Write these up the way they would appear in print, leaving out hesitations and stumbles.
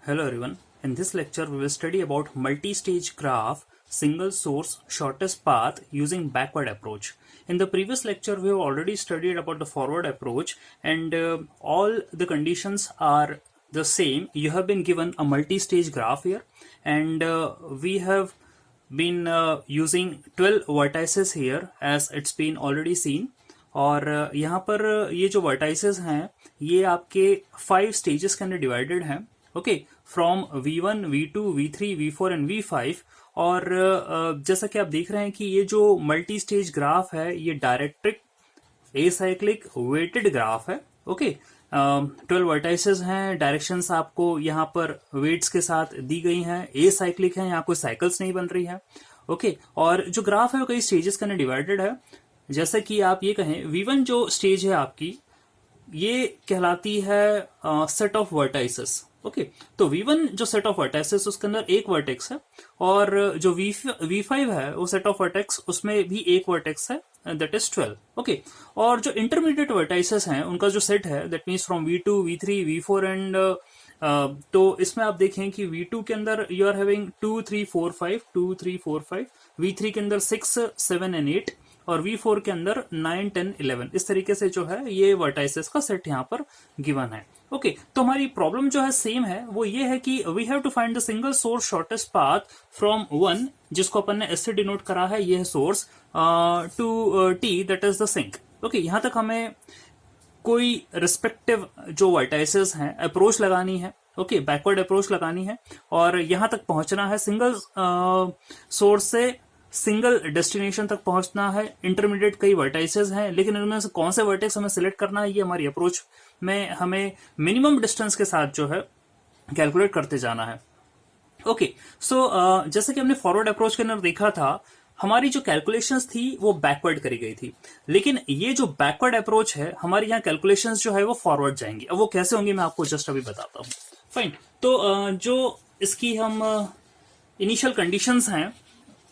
Hello everyone. In this lecture, we will study about multi-stage graph, single source, shortest path using backward approach. In the previous lecture, we have already studied about the forward approach and all the conditions are the same. You have been given a multi-stage graph here and we have been using 12 vertices here as it's been already seen. और यहाँ पर ये जो vertices हैं ये आपके 5 stages के अंदर डिवाइडेड हैं okay from V1, V2, V3, V4 and V5 और जैसा कि आप देख रहे हैं कि ये जो मल्टी स्टेज ग्राफ है ये डायरेक्ट्रिक एसाइक्लिक वेटेड ग्राफ है ओके 12 वर्टाइसेस हैं डायरेक्शंस आपको यहाँ पर वेट्स के साथ दी गई हैं एसाइक्लिक है यहाँ कोई साइकिल्स नहीं बन रही है ओके और जो ग्राफ है वो कई स्टेजेस के अंदर डिवाइडेड है जैसे कि आप ये कहें V1 जो स्टेज है आपकी ये कहलाती है सेट ऑफ वर्टाइसेस ओके तो V1 जो सेट ऑफ वर्टाइसेस उसके अंदर एक वर्टेक्स है और जो V5 है वो सेट ऑफ वर्टेक्स उसमें भी एक वर्टेक्स है दैट इज 12 ओके और जो इंटरमीडिएट वर्टाइसेस हैं उनका जो सेट है that means from V2, V3, V4 and तो इसमें आप देखें कि V2 के अंदर यू आर हैविंग 2, 3, 4, 5 2, 3, 4, 5 V3 के अंदर 6, 7 एंड 8 और V4 के अंदर 9, 10, 11 इस तरीके से जो है ये वर्टाइसेस का सेट यहाँ पर गिवन है ओके तो हमारी प्रॉब्लम जो है सेम है वो ये है कि we have to find the single source shortest path from 1 जिसको अपन ने एस से डिनोट करा है ये है source to T that is the sink okay यहाँ तक हमें कोई रिस्पेक्टिव जो वर्टाइसेस हैं अप्रोच लगानी है ओके बैकवर्ड अप्रोच लगानी है और यहाँ तक पहुंचना है सिंगल सोर्स से सिंगल डेस्टिनेशन तक पहुंचना है इंटरमीडिएट कई वर्टाइसेस हैं लेकिन इनमें से कौन से वर्टेक्स हमें सिलेक्ट करना है ये हमारी अप्रोच में हमें मिनिमम डिस्टेंस के साथ जो है कैलकुलेट करते जाना है ओके सो जैसे कि हमने फॉरवर्ड अप्रोच के अंदर देखा था हमारी जो कैलकुलेशंस थी वो बैकवर्ड करी गई थी लेकिन ये जो बैकवर्ड अप्रोच है हमारी यहाँ कैलकुलेशंस जो है वो फॉरवर्ड जाएंगी अब वो कैसे होंगी मैं आपको जस्ट अभी बताता हूँ फाइन तो जो इसकी हम इनिशियल कंडीशंस हैं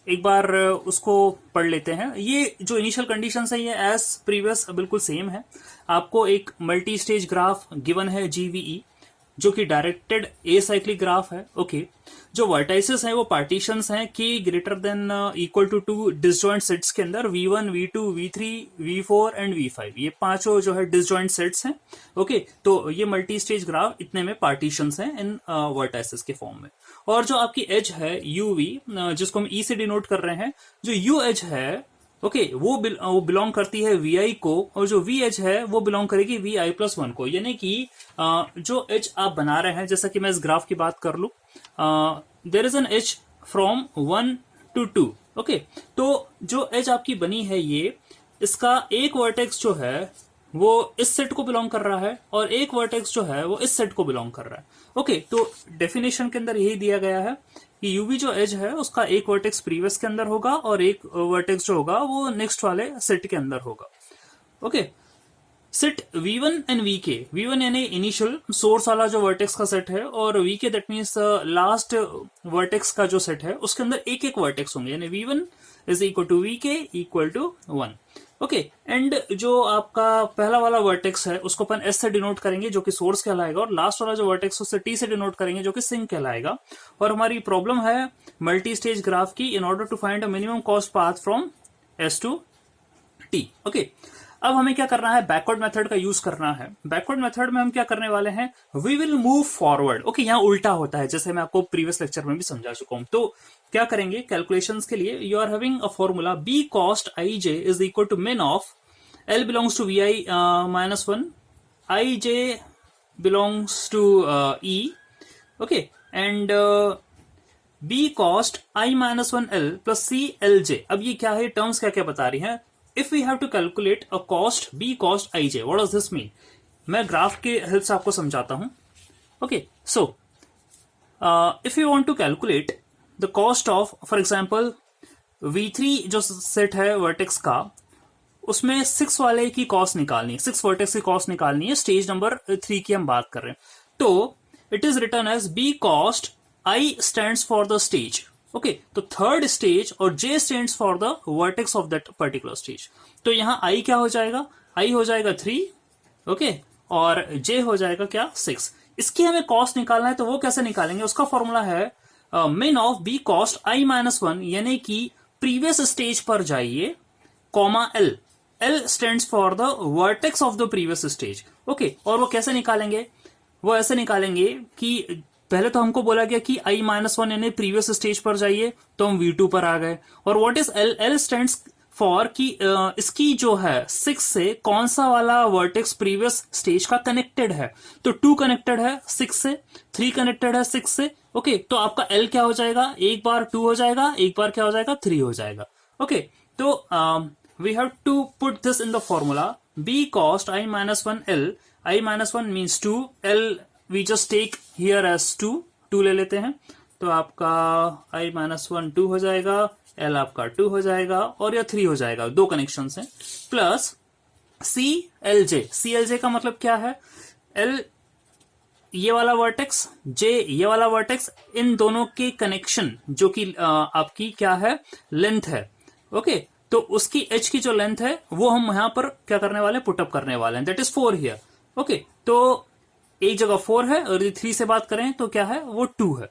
एक बार उसको पढ़ लेते हैं ये जो इनिशियल कंडीशंस है ये एज प्रीवियस बिल्कुल सेम है आपको एक मल्टी स्टेज ग्राफ गिवन है GVE जो कि डायरेक्टेड एसाइक्लिक ग्राफ है ओके जो वर्टाइसेस हैं वो पार्टीशंस हैं K greater than equal to 2 disjoint sets के अंदर V1, V2, V3, V4 and V5 ये पांचों जो है डिसजॉइंट सेट्स हैं ओके तो ये मल्टी स्टेज ग्राफ इतने में पार्टीशंस हैं इन वर्टाइसेस के फॉर्म में और जो आपकी एज है UV जिसको हम E से डिनोट कर रहे हैं जो U एज है ओके वो बिलोंग करती है VI को और जो V एज है वो बिलोंग करेगी VI+1 को यानी कि जो एज आप बना रहे हैं जैसा कि मैं इस ग्राफ की बात कर लूं there is an edge from 1 to 2 okay तो जो एज आपकी बनी है ये इसका एक वर्टेक्स जो है वो इस सेट को बिलोंग कर रहा है और एक वर्टेक्स जो है वो इस सेट को बिलोंग कर रहा है ओके तो डेफिनेशन के अंदर यही दिया गया है कि UV जो एज है उसका एक वर्टेक्स प्रीवियस के अंदर होगा और एक वर्टेक्स जो होगा वो नेक्स्ट वाले सेट के अंदर होगा okay set V1 and VK V1 यानी इनिशियल सोर्स वाला जो वर्टेक्स का सेट है और VK that means last vertex का जो सेट है उसके अंदर एक एक वर्टेक्स होंगे यानी V1 is equal to VK equal to 1 okay and जो आपका पहला वाला वर्टेक्स है उसको अपन S से डिनोट करेंगे जो कि सोर्स कहलाएगा और लास्ट वाला जो वर्टेक्स उससे T से डिनोट करेंगे जो कि सिंक कहलाएगा और हमारी प्रॉब्लम है मल्टी स्टेज ग्राफ की in order to find a minimum cost path from S to T okay अब हमें क्या करना है बैकवर्ड मेथड का यूज करना है बैकवर्ड मेथड में हम क्या करने वाले हैं we will move forward okay यहाँ उल्टा होता है जैसे मैं आपको प्रीवियस लेक्चर में भी समझा चुका हूं तो क्या करेंगे कैलकुलेशंस के लिए you are having a formula B cost IJ is equal to min of L belongs to VI -1 IJ belongs to E okay and B cost I-1L plus C LJ अब ये क्या है टर्म्स क्या क्या बता रही हैं if we have to calculate a cost B cost IJ what does this mean मैं ग्राफ के हेल्प से आपको समझाता हूं okay so if you want to calculate the cost of for example V3 जो सेट है वर्टेक्स का उसमें 6 वाले की कॉस्ट निकालनी है 6 वर्टेक्स की कॉस्ट निकालनी है स्टेज नंबर 3 की हम बात कर रहे हैं तो it is written as B cost I stands for the stage okay तो थर्ड स्टेज और J stands for the vertex of that particular stage तो यहां I क्या हो जाएगा I हो जाएगा 3 ओके और J हो जाएगा क्या 6 इसकी हमें कॉस्ट निकालना है, तो वो कैसे निकालेंगे? उसका फॉर्मूला है min of B cost i minus one, यानी कि प्रीवियस स्टेज पर जाइए, comma L, L stands for the vertex of the previous stage. Okay, और वो कैसे निकालेंगे? वो ऐसे निकालेंगे कि पहले तो हमको बोला गया कि i माइनस वन यानी प्रीवियस स्टेज पर जाइए, तो हम v2 पर आ गए। और what is L? L stands for कि इसकी जो है 6 से कौन सा वाला वर्टेक्स प्रीवियस स्टेज का कनेक्टेड है, तो 2 कनेक्टेड है 6 से, 3 कनेक्टेड है 6 से। ओके, तो आपका एल क्या हो जाएगा? एक बार 2 हो जाएगा, एक बार क्या हो जाएगा? 3 हो जाएगा। ओके, तो we have to put this in the formula. B cost I minus 1 L. I minus 1 means 2. L we just take here as 2. 2 ले लेते हैं, तो आपका I minus 1 2 हो जाएगा, L आपका 2 हो जाएगा, और यह 3 हो जाएगा, 2 कनेक्शन है। Plus CLJ। CLJ का मतलब क्या है? L ये वाला वर्टेक्स, J ये वाला वर्टेक्स, इन दोनों के कनेक्शन जो कि आपकी क्या है? लेंथ है। ओके, तो उसकी h की जो लेंथ है वो हम यहां पर क्या करने वाले? पुटअप करने वाले हैं, दैट इज 4 हियर। ओके, तो एक जगह 4 है, और यदि 3 से बात करें तो क्या है? वो 2 है।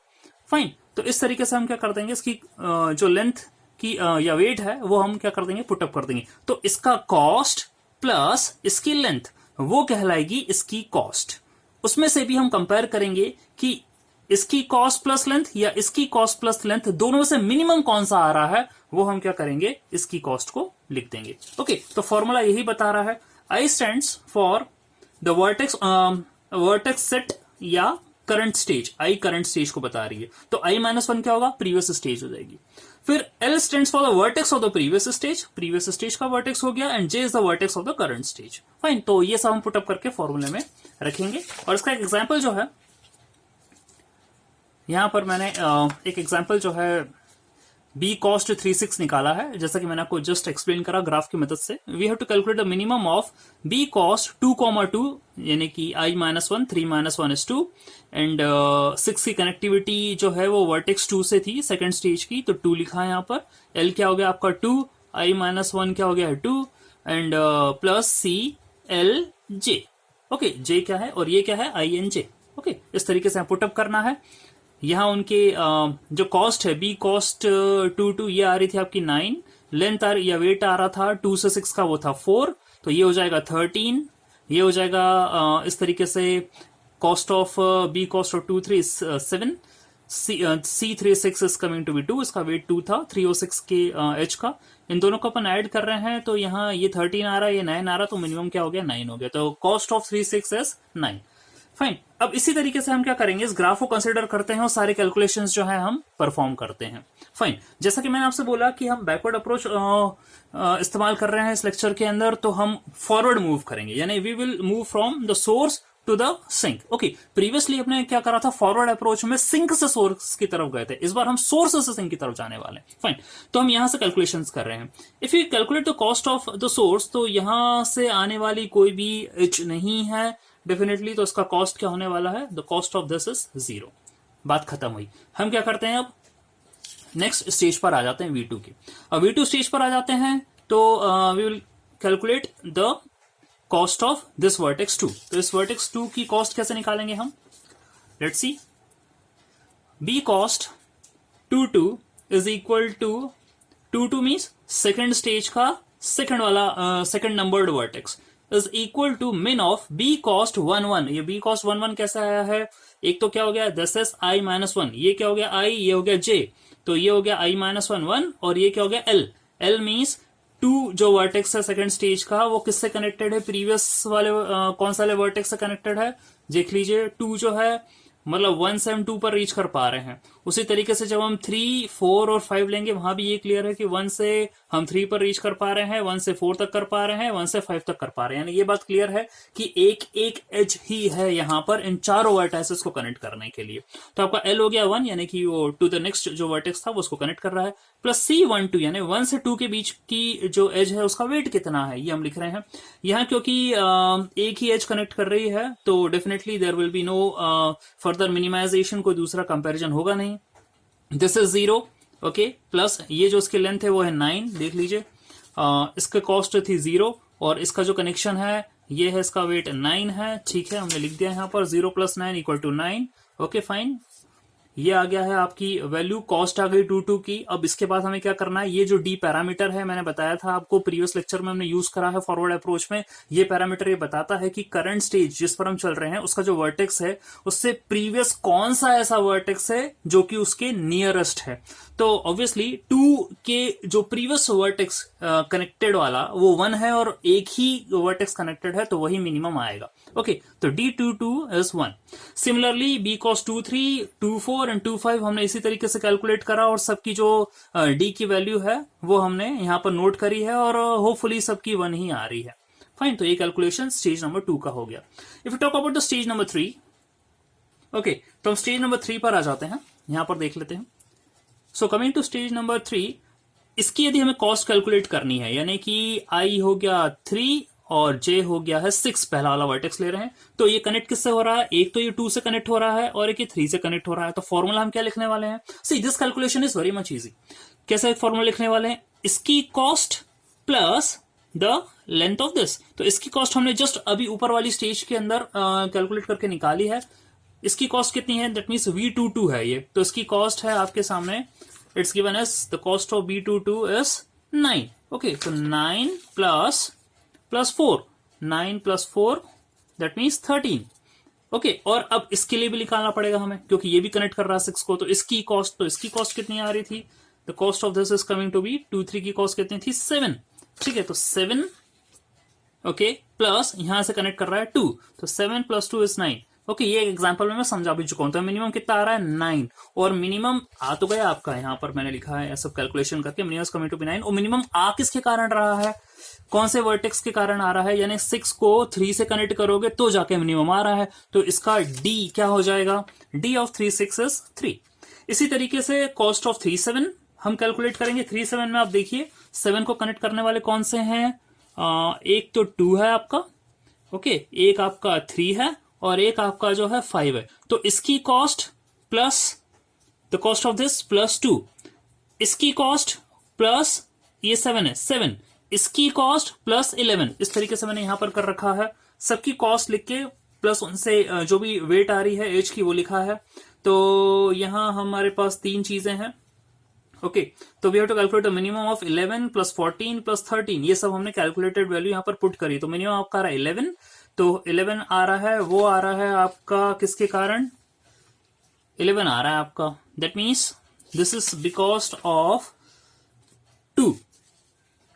फाइन, तो इस तरीके से हम क्या कर देंगे? इसकी जो लेंथ की या वेट है वो हम क्या कर देंगे? पुटअप कर देंगे। तो इसका कॉस्ट प्लस इसकी लेंथ वो कहलाएगी इसकी कॉस्ट। उसमें से भी हम कंपेयर करेंगे कि इसकी कॉस्ट प्लस लेंथ या इसकी कॉस्ट प्लस लेंथ, दोनों में से मिनिमम कौन सा आ रहा है, वो हम क्या करेंगे? इसकी कॉस्ट को लिख देंगे। ओके, तो फॉर्मूला यही बता रहा है, I stands for the vertex set या current stage. I current stage को बता रही है, तो आई माइनस वन क्या होगा? प्रीवियस स्टेज हो जाएगी। फिर L stands for the vertex of the previous stage का वर्टेक्स हो गया, and J is the vertex of the current stage. Fine, तो ये सब हम पुटअप करके फॉर्मूले में रखेंगे। और इसका एक एग्जाम्पल जो है, यहां पर मैंने एक एग्जाम्पल जो है बी कॉस्ट 36 निकाला है, जैसा कि मैंने आपको जस्ट एक्सप्लेन करा ग्राफ की मदद से। We have to calculate the minimum of B cost 2,2, यानी कि i minus one, 3 minus one is 2, and 6 की कनेक्टिविटी जो है वो वर्टेक्स 2 से थी, सेकंड स्टेज की, तो 2 लिखा है यहाँ पर। एल क्या हो गया आपका? 2, i माइनस वन क्या हो गया? 2, एंड प्लस CLJ। ओके, जे क्या है और ये क्या है? INJ। ओके, इस तरीके से पुटअप करना है। यहाँ उनके जो कॉस्ट है, बी कॉस्ट 2 ये आ रही थी आपकी 9, लेंथ या वेट आ रहा था 2 से 6 का, वो था 4, तो ये हो जाएगा 13। ये हो जाएगा इस तरीके से, cost of B cost of 2 3 7, C36 is coming to be 2, इसका वेट 2 था, 306 के एच का। इन दोनों को अपन ऐड कर रहे हैं, तो यहाँ ये 13 आ रहा है, ये 9 आ रहा, तो मिनिमम क्या हो गया? 9 हो गया। तो कॉस्ट ऑफ 36 इज 9। फाइन, अब इसी तरीके से हम क्या करेंगे? इस ग्राफ को कंसीडर करते हैं और सारे कैलकुलेशंस जो है हम परफॉर्म करते हैं। फाइन, जैसा कि मैंने आपसे बोला कि हम बैकवर्ड अप्रोच इस्तेमाल कर रहे हैं इस लेक्चर के अंदर, तो हम फॉरवर्ड मूव करेंगे, यानी we will move from the source to the sink. Okay, previously अपने क्या करा था? फॉरवर्ड अप्रोच में सिंक से सोर्स की तरफ गए थे, इस बार हम सोर्स से सिंक की तरफ जाने वाले हैं। फाइन, तो हम यहां से कैलकुलेशंस कर रहे हैं। If you calculate the cost of the source, तो यहां से आने वाली कोई भी एच नहीं है डेफिनेटली, तो इसका कॉस्ट क्या होने वाला है? The cost of this is 0। बात खत्म हुई। हम क्या करते हैं? अब नेक्स्ट स्टेज पर आ जाते हैं, V2 के। अब V2 स्टेज पर आ जाते हैं, तो we will calculate the cost of this vertex 2। तो इस वर्टेक्स 2 की कॉस्ट कैसे निकालेंगे हम? Let's see, B cost 2 is equal to 2 means second stage का सेकेंड वाला second numbered vertex is equal to min of B cost 1 ये B cost 1 कैसे आया है? एक तो क्या हो गया? This is i minus one, ये क्या हो गया? I, ये हो गया J, तो ये हो गया i माइनस वन, और ये क्या हो गया? L। L मीन्स 2 जो वर्टेक्स है सेकंड स्टेज का, वो किससे कनेक्टेड है? प्रीवियस वाले कौन सा वाले वर्टेक्स से कनेक्टेड है? देख लीजिए, 2 जो है मतलब 1 से हम 2 पर रीच कर पा रहे हैं। उसी तरीके से जब हम 3, 4 और 5 लेंगे, वहां भी ये क्लियर है कि 1 से हम 3 पर रीच कर पा रहे हैं, 1 से 4 तक कर पा रहे हैं, 1 से 5 तक कर पा रहे हैं। यानी ये बात क्लियर है कि एक एक एज ही है यहाँ पर इन चारों वर्टेक्सेस को कनेक्ट करने के लिए। तो आपका L हो गया 1, यानी कि वो टू द नेक्स्ट जो वर्टेक्स था वो उसको कनेक्ट कर रहा है, प्लस C12 यानी 1 से 2 के बीच की जो एज है उसका वेट कितना है, ये हम लिख रहे हैं यहाँ। क्योंकि एक ही एज कनेक्ट कर रही है, तो definitely there will be no further minimization, कोई दूसरा कंपैरिजन होगा नहीं। दिस इज 0, ओके, प्लस ये जो इसकी लेंथ है वो है 9, देख लीजिए, इसका कॉस्ट थी 0, और इसका जो कनेक्शन है ये है इसका वेट 9 है, ठीक है, हमने लिख दिया यहाँ पर 0 + 9 = 9। ओके फाइन, ये आ गया है आपकी वैल्यू, कॉस्ट आ गई 2 की। अब इसके बाद हमें क्या करना है, ये जो डी पैरामीटर है, मैंने बताया था आपको प्रीवियस लेक्चर में हमने यूज करा है फॉरवर्ड अप्रोच में। ये पैरामीटर ये बताता है कि करंट स्टेज जिस पर हम चल रहे हैं उसका जो वर्टेक्स है उससे प्रीवियस कौन सा ऐसा वर्टेक्स है जो कि उसके नियरेस्ट है। तो ऑब्वियसली 2 के जो प्रीवियस वर्टेक्स कनेक्टेड वाला वो 1 है और एक ही वर्टेक्स कनेक्टेड है, तो वही मिनिमम आएगा। ओके, तो D22 is 1। Similarly B cos 23, 24 and 25 हमने इसी तरीके से कैलकुलेट करा और सबकी जो D की वैल्यू है वो हमने यहाँ पर नोट करी है और होपफुली सबकी 1 ही आ रही है। फाइन, तो ये कैलकुलेशन स्टेज नंबर 2 का हो गया। If you talk about the stage number 3, okay, तो हम स्टेज नंबर 3 पर आ जाते हैं, यहां पर देख लेते हैं। So coming to stage number 3, इसकी यदि हमें कॉस्ट कैलकुलेट करनी है, यानी कि I हो गया 3 और J हो गया है 6, पहला वाला वर्टेक्स ले रहे हैं, तो ये कनेक्ट किससे हो रहा है, एक तो ये 2 से कनेक्ट हो रहा है और एक ये 3 से कनेक्ट हो रहा है। तो फॉर्मूला हम क्या लिखने वाले हैं, see this calculation is very much easy. कैसे फॉर्मूला लिखने वाले हैं, इसकी cost plus the length of this. तो इसकी कॉस्ट हमने जस्ट अभी ऊपर वाली स्टेज के अंदर कैलकुलेट करके निकाली है। इसकी कॉस्ट कितनी है, दैट मीन्स V22 है ये, तो इसकी कॉस्ट है आपके सामने, it's given as the cost of B22 is 9। Okay, तो 9 प्लस 4, 9 + 4 दैट मीन्स 13। ओके, और अब इसके लिए भी निकालना पड़ेगा हमें, क्योंकि ये भी कनेक्ट कर रहा है 6 को, तो इसकी कॉस्ट कितनी आ रही थी, the cost of this is coming to be 23 की कॉस्ट कितनी थी, 7। ठीक है, तो 7, ओके, प्लस यहां से कनेक्ट कर रहा है 2, तो 7 + 2 = 9। ओके, ये एग्जांपल में मैं समझा भी चुका हूं। तो मिनिमम कितना आ रहा है, 9, और मिनिमम आ तो गया आपका, यहां पर मैंने लिखा है सब कैलकुलेशन करके, मिनिमम कमिंग टू बी 9, और मिनिमम आ किसके कारण रहा है, कौन से वर्टेक्स के कारण आ रहा है, यानी 6 को 3 से कनेक्ट करोगे तो जाके मिनिमम आ रहा है, तो इसका डी क्या हो जाएगा, D of 36 is 3। इसी तरीके से कॉस्ट ऑफ 37 हम कैलकुलेट करेंगे। 37 में आप देखिए 7 को कनेक्ट करने वाले कौन से हैं, एक तो 2 है आपका, ओके, एक आपका 3 है और एक आपका जो है 5 है। तो इसकी cost plus the cost of this plus 2, इसकी कॉस्ट प्लस ये 7 है 7, इसकी कॉस्ट प्लस 11। इस तरीके से मैंने यहां पर कर रखा है, सबकी कॉस्ट लिख के प्लस उनसे जो भी वेट आ रही है एज की वो लिखा है। तो यहां हमारे पास 3 चीजें हैं। ओके, तो we have to calculate the minimum of 11 + 14 + 13, ये सब हमने कैलकुलेटेड वैल्यू यहां पर पुट करी। तो मिनिमम आपका आ रहा है 11, तो 11 आ रहा है, वो आ रहा है आपका किसके कारण, 11 आ रहा है आपका, that means this is because of 2।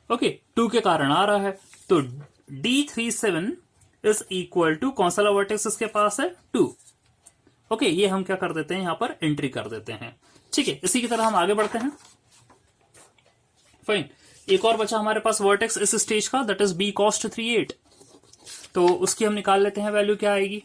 Okay, 2 के कारण आ रहा है। तो D37 इज इक्वल टू कौन सा वर्टेक्स इसके पास है, 2। ओके, ये हम क्या कर देते हैं, यहां पर एंट्री कर देते हैं। ठीक है, इसी की तरह हम आगे बढ़ते हैं। फाइन, एक और बचा हमारे पास वर्टेक्स इस स्टेज का, दैट इज B cos 38। तो उसकी हम निकाल लेते हैं, वैल्यू क्या आएगी।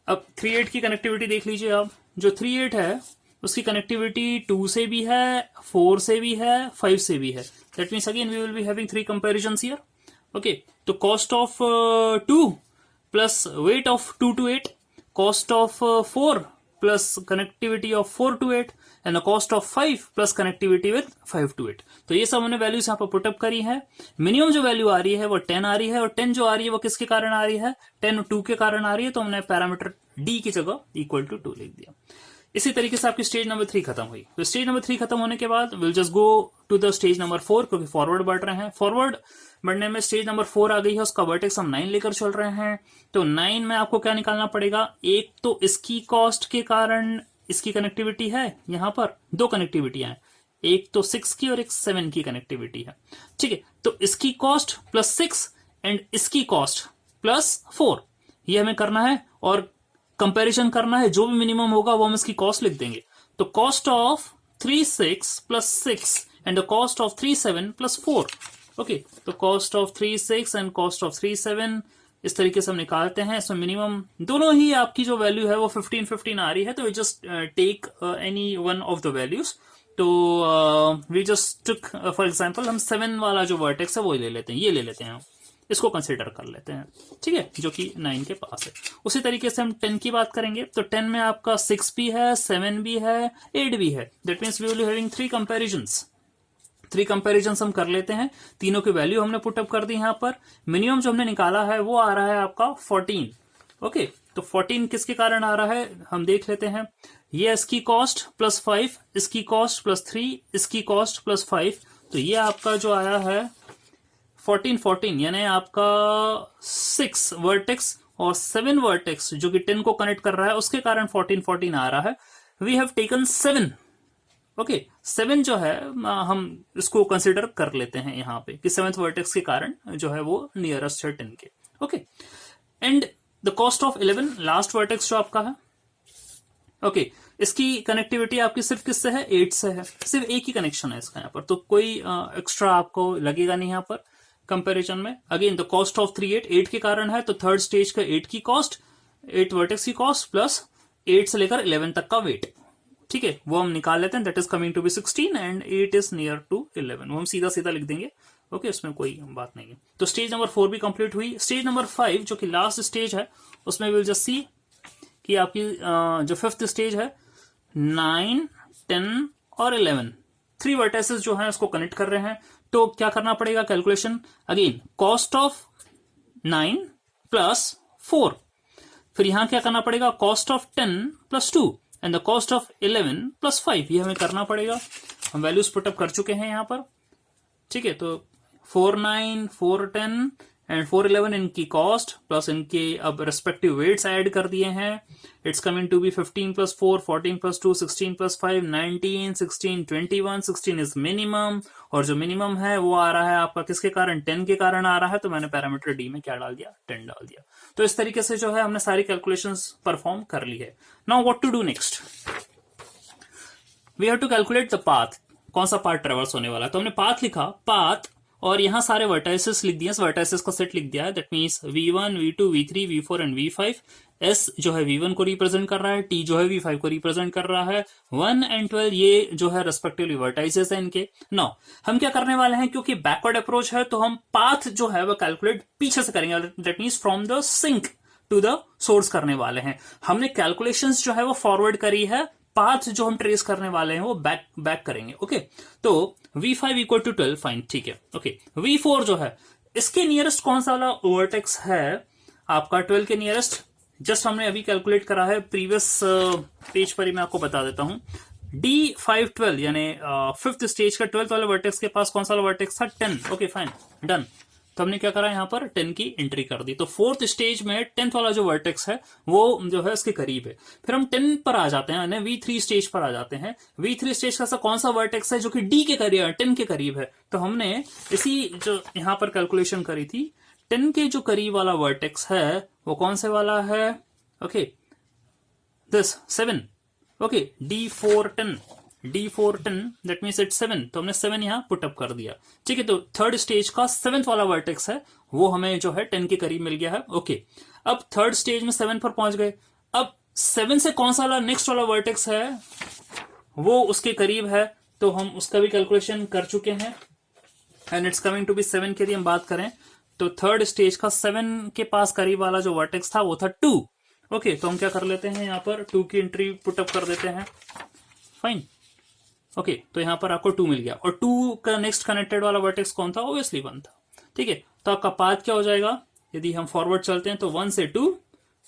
अब 38 की कनेक्टिविटी देख लीजिए आप, जो 38 है उसकी कनेक्टिविटी 2 से भी है, 4 से भी है, 5 से भी है। That means again we will be having 3 comparisons here. Okay, तो cost of 2 plus weight of 2 to 8, cost of 4 plus connectivity of 4 to 8 and the cost of 5 plus connectivity with 5 to 8। तो ये सब हमने वैल्यूज यहाँ पर put up करी है। Minimum जो वैल्यू आ रही है वो 10 आ रही है, और 10 जो आ रही है वो किसके कारण आ रही है, 10 2 के कारण आ रही है, तो हमने पैरामीटर D की जगह इक्वल टू 2 लिख दिया। इसी तरीके से आपकी स्टेज नंबर 3 खत्म हुई। तो स्टेज नंबर 3 खत्म होने के बाद will just go to the stage number 4, क्योंकि फॉरवर्ड बढ़ रहे हैं। फॉरवर्ड बढ़ने में स्टेज नंबर 4 आ गई है, उसका वर्टेक्स हम 9 लेकर चल रहे हैं। तो 9 में आपको क्या निकालना पड़ेगा, एक तो इसकी कॉस्ट के कारण इसकी कनेक्टिविटी है, यहां पर 2 कनेक्टिविटियां हैं, एक तो 6 की और एक 7 की कनेक्टिविटी है। ठीक है, तो इसकी कॉस्ट प्लस 6 एंड इसकी कॉस्ट प्लस 4, ये हमें करना है और कंपैरिजन करना है। जो भी मिनिमम होगा वो हम इसकी कॉस्ट लिख देंगे। तो cost of 36 + 6 and the cost of 37 + 4। Okay, तो cost of 36 and cost of 37 इस तरीके से हम निकालते हैं। इसमें मिनिमम दोनों ही आपकी जो वैल्यू है वो 15 आ रही है, तो we just take any one of the values. तो we just took for example हम 7 वाला जो वर्टेक्स है वो ले लेते हैं, ये ले लेते हैं, इसको कंसीडर कर लेते हैं। ठीक है, जो कि 9 के पास है। उसी तरीके से हम 10 की बात करेंगे, तो 10 में आपका 6 भी है, 7 भी है, 8 भी है। That means we will be having 3 comparisons. 3 comparison हम कर लेते हैं, तीनों की वैल्यू हमने पुटअप कर दी यहाँ पर। मिनिमम जो हमने निकाला है वो आ रहा है आपका 14। ओके, तो 14 किसके कारण आ रहा है हम देख लेते हैं। ये इसकी कॉस्ट प्लस 5, इसकी कॉस्ट प्लस 3, इसकी कॉस्ट प्लस 5, तो ये आपका जो आया है 14 यानी आपका 6 वर्टेक्स और 7 वर्टेक्स जो कि 10 को कनेक्ट कर रहा है, उसके कारण 14 आ रहा है। We have taken 7। ओके, 7 जो है हम इसको कंसिडर कर लेते हैं यहाँ पे कि 7th वर्टेक्स के कारण जो है वो नियरेस्ट है 10 के। Okay, and the cost of 11 last vertex जो आपका है। ओके, इसकी कनेक्टिविटी आपकी सिर्फ किससे है, 8 से है, सिर्फ एक ही कनेक्शन है इसका यहाँ पर, तो कोई एक्स्ट्रा आपको लगेगा नहीं यहाँ पर कंपैरिजन में। अगेन द कॉस्ट ऑफ 8 के कारण है, तो थर्ड स्टेज का 8 की कॉस्ट, 8 वर्टेक्स की कॉस्ट प्लस 8 से लेकर 11 तक का वेट, ठीक है, वो हम निकाल लेते हैं। That is coming to be 16 and 8 is near to 11, वो हम सीधा सीधा लिख देंगे। ओके, उसमें कोई बात नहीं है। तो स्टेज नंबर 4 भी कंप्लीट हुई। स्टेज नंबर 5 जो कि लास्ट स्टेज है, उसमें विल जस्ट सी कि आपकी जो 5th स्टेज है 9, 10 और 11 3 वर्टेसेस जो है उसको कनेक्ट कर रहे हैं। तो क्या करना पड़ेगा calculation, again cost of 9 plus 4, फिर यहां क्या करना पड़ेगा, cost of 10 plus 2 and the cost of 11 plus 5, ये हमें करना पड़ेगा। हम वैल्यूज पुटअप कर चुके हैं यहां पर, ठीक है। तो 4, 9, 4, 10 एंड 4, 11 इनकी कॉस्ट प्लस इनके अब रेस्पेक्टिव वेट्स ऐड कर दिए हैं। It's coming to be 15 plus 4, 14 plus 2, 16 plus 5, 19, 16, 21, 16 is minimum, और जो मिनिमम है वो आ रहा है आपका किसके कारण, 10 के कारण आ रहा है। तो मैंने पैरामीटर डी में क्या डाल दिया, 10 डाल दिया। तो इस तरीके से जो है हमने सारी कैलकुलेशंस परफॉर्म कर ली है। Now what to do next, we have to calculate the path, कौन सा पाथ ट्रेवर्स होने वाला है। तो हमने पाथ लिखा, पाथ, और यहां सारे वर्टाइसेस लिख दिए, वर्टाइसेस का सेट लिख दिया है। That means v1, v2, v3, v4 and v5। s जो है v1 को रिप्रेजेंट कर रहा है, t जो है v5 को रिप्रेजेंट कर रहा है, 1 एंड 12 ये जो है रेस्पेक्टिवली वर्टाइसेस है इनके। नाउ हम क्या करने वाले हैं, क्योंकि बैकवर्ड अप्रोच है तो हम पाथ जो है वो कैलकुलेट पीछे से करेंगे। That means from the sink to the source करने वाले हैं। हमने कैलकुलेशंस जो है वो फॉरवर्ड करी है, पाथ जो हम ट्रेस करने वाले हैं वो बैक करेंगे। ओके, तो v5 इक्वल टू 12, फाइन, ठीक है। ओके, v4 जो है इसके नियरेस्ट कौन सा वाला वर्टेक्स है आपका 12 के नियरेस्ट, जस्ट हमने अभी कैलकुलेट करा है प्रीवियस पेज पर ही, मैं आपको बता देता हूं। D5 12 यानी 5th स्टेज का 12th वाले वर्टेक्स के पास कौन सा वाला वर्टेक्स था, 10। Okay fine, done. तो हमने क्या करा यहाँ पर 10 की एंट्री कर दी। तो 4th स्टेज में 10th वाला जो वर्टेक्स है वो जो है उसके करीब है। फिर हम 10 पर आ जाते हैं, v3 स्टेज पर आ जाते हैं। v3 स्टेज का कौन सा वर्टेक्स है जो कि d के करीब है, 10 के करीब है। तो हमने इसी जो यहाँ पर कैलकुलेशन करी थी, 10 के जो करीब वाला वर्टेक्स है वो कौन से वाला है, okay this 7। Okay, D4 10, that means it's 7, तो हमने 7 यहां पुटअप कर दिया, ठीक है। तो थर्ड स्टेज का 7th वाला वर्टेक्स है वो हमें जो है 10 के करीब मिल गया है। ओके, अब थर्ड स्टेज में 7 पर पहुंच गए। अब 7 से कौन सा वाला नेक्स्ट वाला वर्टेक्स है वो उसके करीब है, तो हम उसका भी कैलकुलेशन कर चुके हैं and it's coming to be 7 के लिए हम बात करें तो थर्ड स्टेज का 7 के पास करीब वाला जो वर्टेक्स था वो था 2। ओके, तो हम क्या कर लेते हैं, यहाँ पर 2 की एंट्री पुटअप कर देते हैं, फाइन। ओके, तो यहां पर आपको 2 मिल गया, और 2 का नेक्स्ट कनेक्टेड वाला वर्टेक्स कौन था, ऑब्वियसली 1 था, ठीक है। तो आपका पाथ क्या हो जाएगा, यदि हम फॉरवर्ड चलते हैं तो 1 से 2,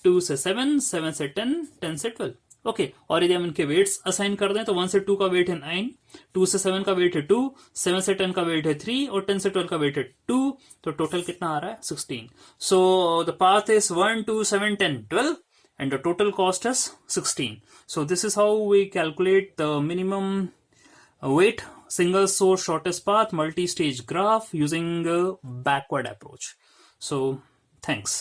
2 से 7, 7 से 10, 10 से 12। ओके, और यदि हम इनके वेट्स असाइन कर दें तो 1 से 2 का वेट है 9, 2 से 7 का वेट है 2, 7 से 10 का वेट है 3 और 10 से 12 का वेट है 2, तो टोटल कितना आ रहा है 16। So the path is 1, 2, 7, 10, 12 and the total cost is 16. So this is how we calculate the minimum weight single source shortest path multi-stage graph using a backward approach. So thanks.